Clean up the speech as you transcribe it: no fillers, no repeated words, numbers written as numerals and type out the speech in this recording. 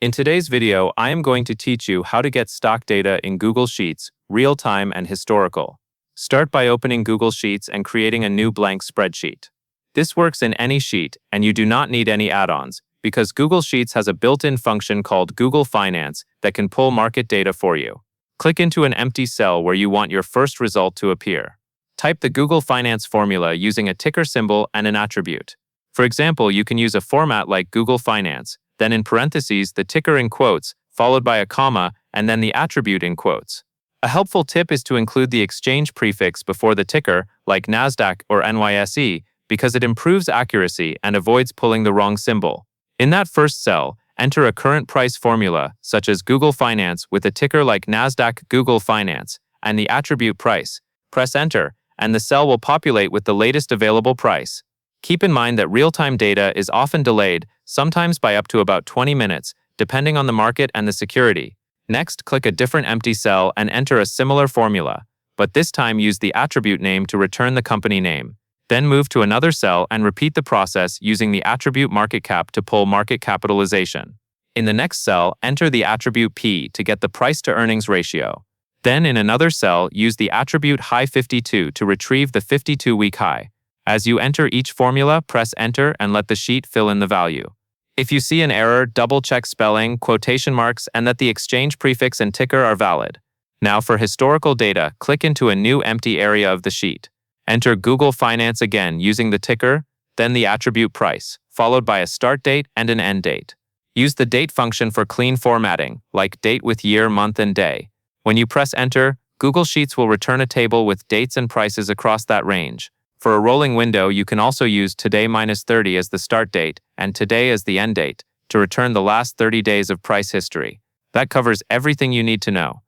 In today's video, I am going to teach you how to get stock data in Google Sheets, real-time and historical. Start by opening Google Sheets and creating a new blank spreadsheet. This works in any sheet, and you do not need any add-ons, because Google Sheets has a built-in function called Google Finance that can pull market data for you. Click into an empty cell where you want your first result to appear. Type the Google Finance formula using a ticker symbol and an attribute. For example, you can use a format like Google Finance, then in parentheses the ticker in quotes, followed by a comma, and then the attribute in quotes. A helpful tip is to include the exchange prefix before the ticker, like NASDAQ or NYSE, because it improves accuracy and avoids pulling the wrong symbol. In that first cell, enter a current price formula, such as Google Finance with a ticker like NASDAQ Google Finance, and the attribute price. Press Enter, and the cell will populate with the latest available price. Keep in mind that real-time data is often delayed, sometimes by up to about 20 minutes, depending on the market and the security. Next, click a different empty cell and enter a similar formula, but this time use the attribute name to return the company name. Then move to another cell and repeat the process using the attribute market cap to pull market capitalization. In the next cell, enter the attribute P to get the price-to-earnings ratio. Then in another cell, use the attribute high 52 to retrieve the 52-week high. As you enter each formula, press Enter and let the sheet fill in the value. If you see an error, double-check spelling, quotation marks, and that the exchange prefix and ticker are valid. Now for historical data, click into a new empty area of the sheet. Enter Google Finance again using the ticker, then the attribute price, followed by a start date and an end date. Use the date function for clean formatting, like date with year, month, and day. When you press Enter, Google Sheets will return a table with dates and prices across that range. For a rolling window, you can also use today minus 30 as the start date and today as the end date to return the last 30 days of price history. That covers everything you need to know.